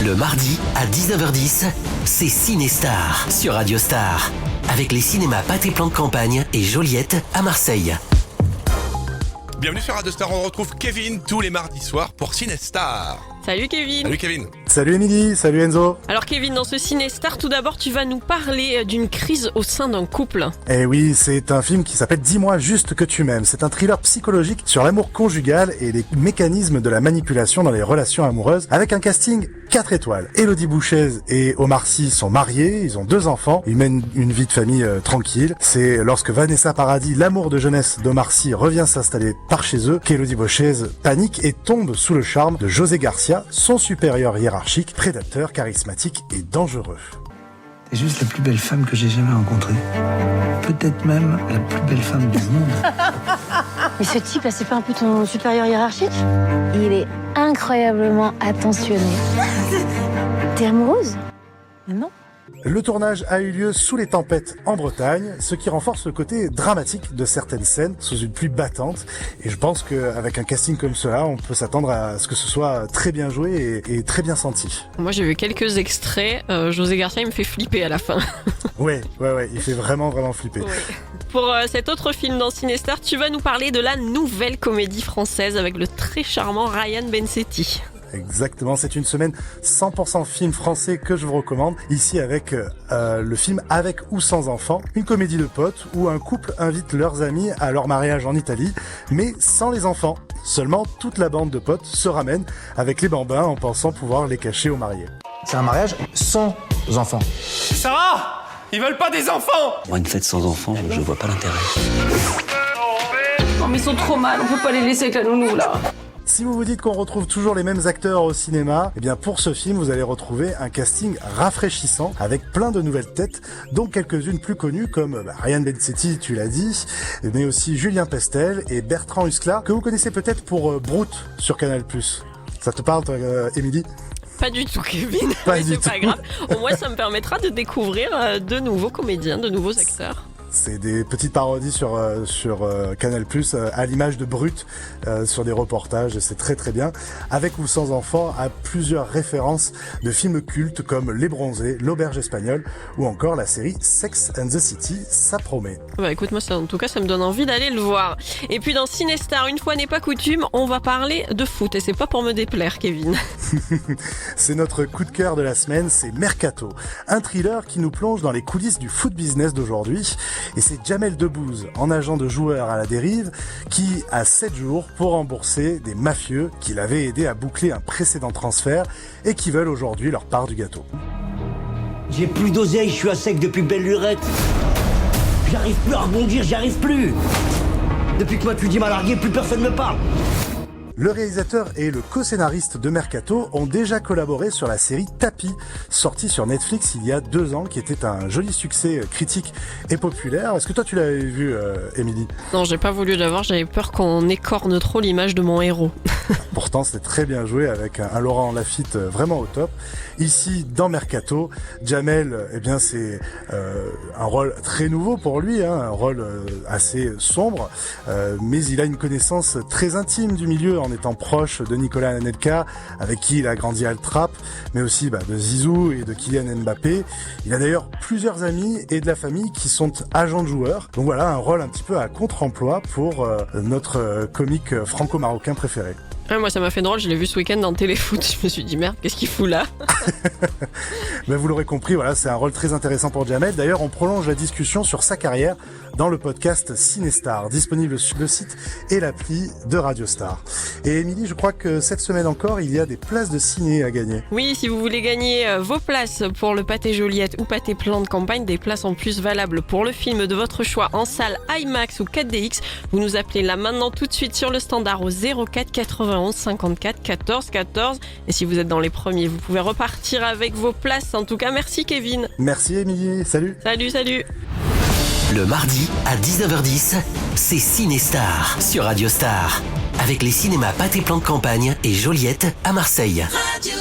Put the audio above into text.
Le mardi à 19h10, c'est Cinestar sur Radio Star. Avec les cinémas Pâté Plan de Campagne et Joliette à Marseille. Bienvenue sur Radio Star, on retrouve Kevin tous les mardis soirs pour Cinestar. Salut Kevin. Salut Kevin. Salut Émilie, salut Enzo. Alors Kevin, dans ce Cinestar, tout d'abord, tu vas nous parler d'une crise au sein d'un couple. Eh oui, c'est un film qui s'appelle Dis-moi juste que tu m'aimes. C'est un thriller psychologique sur l'amour conjugal et les mécanismes de la manipulation dans les relations amoureuses, avec un casting 4 étoiles. Élodie Bouchez et Omar Sy sont mariés, ils ont 2 enfants, ils mènent une vie de famille tranquille. C'est lorsque Vanessa Paradis, l'amour de jeunesse d'Omar Sy, revient s'installer par chez eux qu'Élodie Bouchez panique et tombe sous le charme de José Garcia, son supérieur hiérarchique, prédateur, charismatique et dangereux. T'es juste la plus belle femme que j'ai jamais rencontrée. Peut-être même la plus belle femme du monde. Mais ce type, là, c'est pas un peu ton supérieur hiérarchique? Il est incroyablement attentionné. T'es amoureuse? Mais non. Le tournage a eu lieu sous les tempêtes en Bretagne, ce qui renforce le côté dramatique de certaines scènes sous une pluie battante. Et je pense qu'avec un casting comme cela, on peut s'attendre à ce que ce soit très bien joué et très bien senti. Moi j'ai vu quelques extraits, José Garcia il me fait flipper à la fin. Ouais, il fait vraiment flipper. Ouais. Pour cet autre film dans Cinestar, tu vas nous parler de la nouvelle comédie française avec le très charmant Ryan Bensetti. Exactement, c'est une semaine 100% film français que je vous recommande. Ici avec le film Avec ou sans enfants, une comédie de potes où un couple invite leurs amis à leur mariage en Italie, mais sans les enfants. Seulement, toute la bande de potes se ramène avec les bambins en pensant pouvoir les cacher aux mariés. C'est un mariage sans enfants. Ça va ? Ils veulent pas des enfants! Moi, une fête sans enfants, je vois pas l'intérêt. Non mais ils sont trop mal, on peut pas les laisser avec la nounou là. Si vous vous dites qu'on retrouve toujours les mêmes acteurs au cinéma, eh bien pour ce film, vous allez retrouver un casting rafraîchissant avec plein de nouvelles têtes, dont quelques-unes plus connues comme Ryan Bensetti, tu l'as dit, mais aussi Julien Pestel et Bertrand Huskla, que vous connaissez peut-être pour Brut sur Canal+. Ça te parle, toi, Émilie ? Pas du tout Kevin, Pas mais du c'est tout. pas grave. Au moins ça me permettra de découvrir de nouveaux comédiens, de nouveaux acteurs. C'est des petites parodies sur Canal+, à l'image de Brut, sur des reportages, c'est très très bien. Avec ou sans enfants, à plusieurs références de films cultes comme Les Bronzés, L'Auberge espagnole ou encore la série Sex and the City, ça promet. Bah écoute, moi en tout cas ça me donne envie d'aller le voir. Et puis dans Cinestar, une fois n'est pas coutume, on va parler de foot et c'est pas pour me déplaire Kevin. C'est notre coup de cœur de la semaine, c'est Mercato, un thriller qui nous plonge dans les coulisses du foot business d'aujourd'hui. Et c'est Jamel Debbouze, en agent de joueur à la dérive, qui a 7 jours pour rembourser des mafieux qui l'avaient aidé à boucler un précédent transfert et qui veulent aujourd'hui leur part du gâteau. J'ai plus d'oseille, je suis à sec depuis belle lurette. J'arrive plus à rebondir, j'y arrive plus. Depuis que Matuidi m'a largué, plus personne me parle. Le réalisateur et le co-scénariste de Mercato ont déjà collaboré sur la série Tapi, sortie sur Netflix il y a 2 ans, qui était un joli succès critique et populaire. Est-ce que toi tu l'avais vu, Émilie ? Non, j'ai pas voulu la voir, j'avais peur qu'on écorne trop l'image de mon héros. Pourtant, c'était très bien joué avec un Laurent Lafitte vraiment au top. Ici, dans Mercato, Jamel, eh bien, c'est un rôle très nouveau pour lui, un rôle assez sombre, mais il a une connaissance très intime du milieu en étant proche de Nicolas Anelka, avec qui il a grandi à Le Trapp, mais aussi de Zizou et de Kylian Mbappé. Il a d'ailleurs plusieurs amis et de la famille qui sont agents de joueurs. Donc voilà, un rôle un petit peu à contre-emploi pour notre comique franco-marocain préféré. Ouais, moi ça m'a fait drôle, je l'ai vu ce week-end dans Téléfoot, je me suis dit merde, qu'est-ce qu'il fout là? Mais vous l'aurez compris, voilà, c'est un rôle très intéressant pour Jamel. D'ailleurs, on prolonge la discussion sur sa carrière dans le podcast Cinestar, disponible sur le site et l'appli de Radio Star. Et Émilie, je crois que cette semaine encore, il y a des places de ciné à gagner. Oui, si vous voulez gagner vos places pour le Pâté Joliette ou Pâté Plan de Campagne, des places en plus valables pour le film de votre choix en salle IMAX ou 4DX, vous nous appelez là maintenant tout de suite sur le standard au 04 91 54 14 14. Et si vous êtes dans les premiers, vous pouvez repartir avec vos places. En tout cas, merci Kevin. Merci Émilie, salut. Salut. Le mardi à 19h10, c'est Cinestar sur Radio Star. Avec les cinémas Pâté Plan de Campagne et Joliette à Marseille. Radio